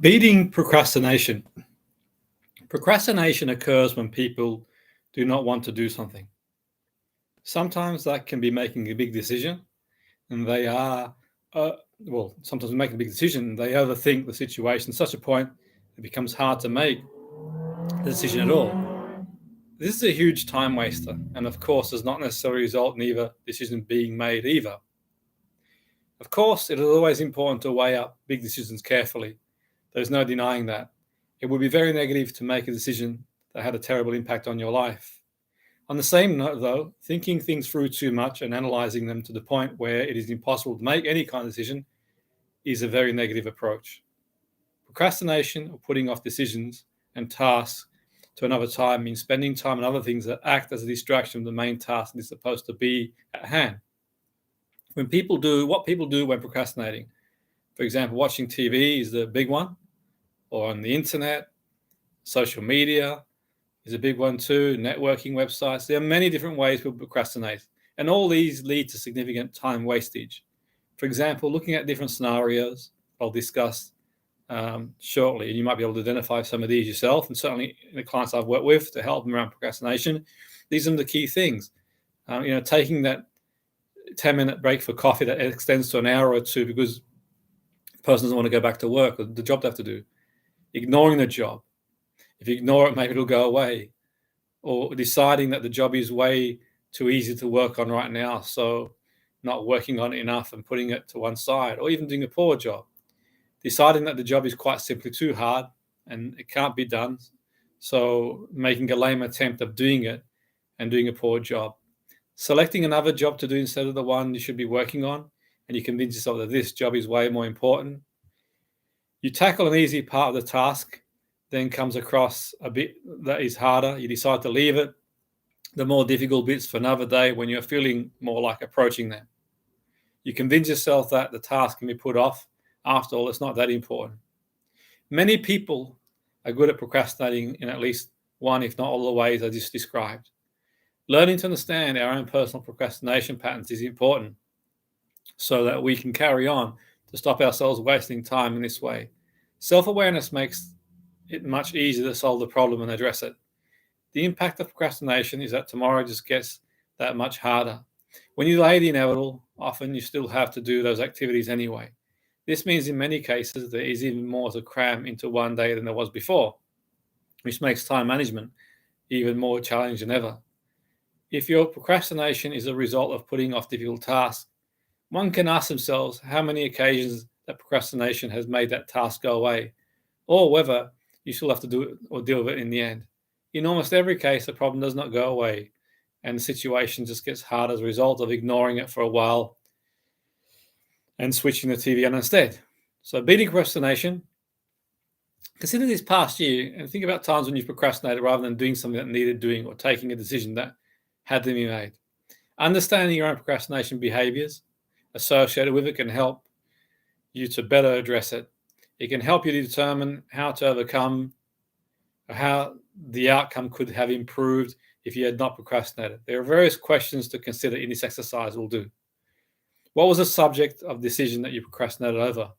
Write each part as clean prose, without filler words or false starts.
Beating procrastination. Procrastination occurs when people do not want to do something. Sometimes that can be making a big decision, and they are, sometimes making a big decision, they overthink the situation to such a point it becomes hard to make the decision at all. This is a huge time waster, and of course does not necessarily result in either decision being made either. Of course, it is always important to weigh up big decisions carefully. There's no denying that. It would be very negative to make a decision that had a terrible impact on your life. On the same note, though, thinking things through too much and analyzing them to the point where it is impossible to make any kind of decision is a very negative approach. Procrastination, or putting off decisions and tasks to another time, means spending time on other things that act as a distraction from the main task that is supposed to be at hand. What people do when procrastinating, for example, watching TV is the big one, or on the internet, social media is a big one too, networking websites. There are many different ways people procrastinate, and all these lead to significant time wastage. For example, looking at different scenarios I'll discuss shortly, and you might be able to identify some of these yourself, and certainly the clients I've worked with to help them around procrastination. These are the key things. Taking that 10-minute break for coffee that extends to an hour or two because the person doesn't want to go back to work or the job they have to do. Ignoring the job. If you ignore it, maybe it'll go away. Or deciding that the job is way too easy to work on right now, so not working on it enough and putting it to one side, or even doing a poor job. Deciding that the job is quite simply too hard and it can't be done, so making a lame attempt of doing it and doing a poor job. Selecting another job to do instead of the one you should be working on, and you convince yourself that this job is way more important. You tackle an easy part of the task, then comes across a bit that is harder. You decide to leave it, the more difficult bits, for another day when you're feeling more like approaching them. You convince yourself that the task can be put off. After all, it's not that important. Many people are good at procrastinating in at least one, if not all the ways I just described. Learning to understand our own personal procrastination patterns is important so that we can carry on to stop ourselves wasting time in this way. Self-awareness makes it much easier to solve the problem and address it. The impact of procrastination is that tomorrow just gets that much harder. When you delay the inevitable, often you still have to do those activities anyway. This means in many cases there is even more to cram into one day than there was before, which makes time management even more challenging than ever. If your procrastination is a result of putting off difficult tasks, one can ask themselves how many occasions that procrastination has made that task go away, or whether you still have to do it or deal with it in the end. In almost every case, the problem does not go away, and the situation just gets hard as a result of ignoring it for a while and switching the TV on instead. So beating procrastination, consider this past year and think about times when you've procrastinated rather than doing something that needed doing or taking a decision that had to be made. Understanding your own procrastination behaviors associated with it can help you to better address it. It can help you to determine how to overcome or how the outcome could have improved if you had not procrastinated. There are various questions to consider in this exercise we'll do. What was the subject of decision that you procrastinated over?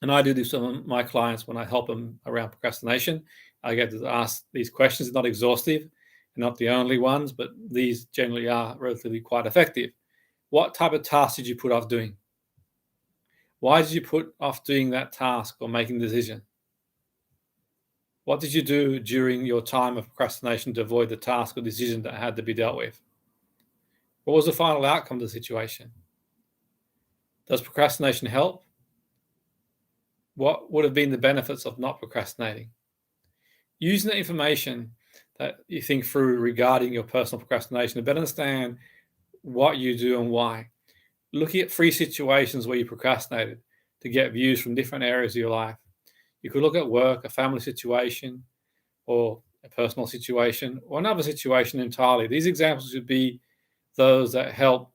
And I do this with my clients when I help them around procrastination. I get to ask these questions. It's not exhaustive, not the only ones, but these generally are relatively quite effective. What type of task did you put off doing? Why did you put off doing that task or making the decision? What did you do during your time of procrastination to avoid the task or decision that had to be dealt with? What was the final outcome of the situation? Does procrastination help? What would have been the benefits of not procrastinating? Using the information that you think through regarding your personal procrastination to better understand what you do and why. Looking at 3 situations where you procrastinated to get views from different areas of your life. You could look at work, a family situation, or a personal situation, or another situation entirely. These examples would be those that help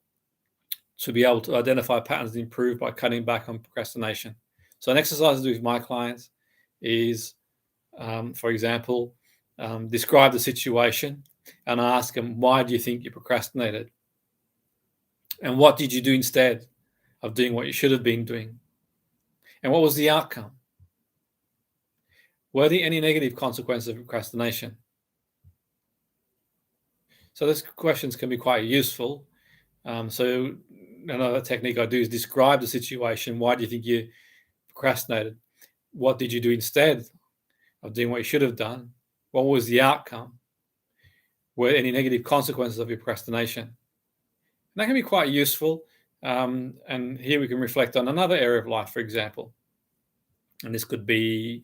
to be able to identify patterns and improve by cutting back on procrastination. So an exercise I do with my clients is, for example, describe the situation and ask them, why do you think you procrastinated? And what did you do instead of doing what you should have been doing? And what was the outcome? Were there any negative consequences of procrastination? So those questions can be quite useful. So another technique I do is describe the situation. Why do you think you procrastinated? What did you do instead of doing what you should have done? What was the outcome? Were any negative consequences of your procrastination? And that can be quite useful. And here we can reflect on another area of life, for example. And this could be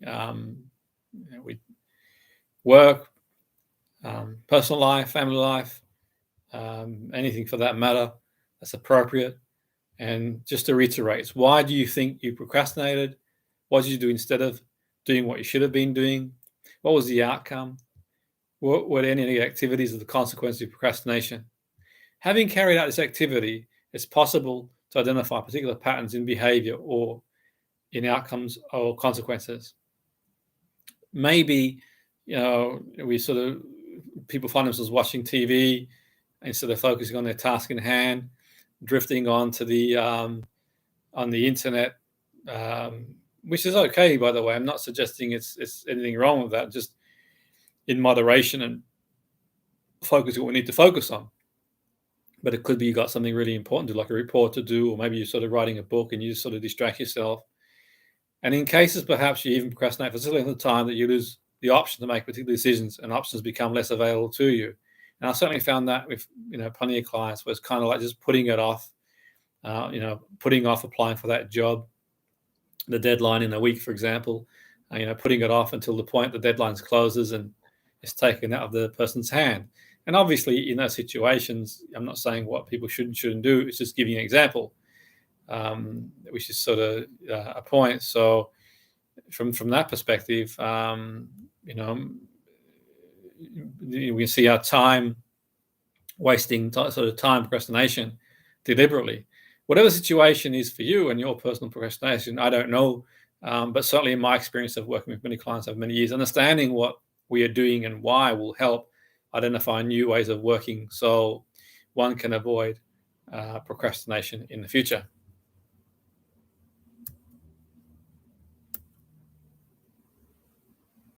with work, personal life, family life, anything for that matter that's appropriate. And just to reiterate, why do you think you procrastinated? What did you do instead of doing what you should have been doing? What was the outcome? Were there any activities of the consequence of procrastination? Having carried out this activity, it's possible to identify particular patterns in behavior or in outcomes or consequences. Maybe, people find themselves watching TV instead of focusing on their task in hand, drifting onto the on the internet, which is okay, by the way. I'm not suggesting it's anything wrong with that. Just in moderation and focus on what we need to focus on. But it could be you got something really important to, like a report to do, or maybe you're sort of writing a book and you just sort of distract yourself. And in cases perhaps you even procrastinate for so long the time that you lose the option to make particular decisions, and options become less available to you. And I certainly found that with plenty of clients where it's kind of like just putting it off, putting off applying for that job, the deadline in a week, for example, putting it off until the point the deadline closes and it's taken out of the person's hand. And obviously in those situations, I'm not saying what people should and shouldn't do. It's just giving an example, which is sort of a point. So from that perspective, we can see our time wasting, sort of time procrastination deliberately. Whatever the situation is for you and your personal procrastination, I don't know. But certainly in my experience of working with many clients over many years, understanding what we are doing and why will help identify new ways of working so one can avoid procrastination in the future.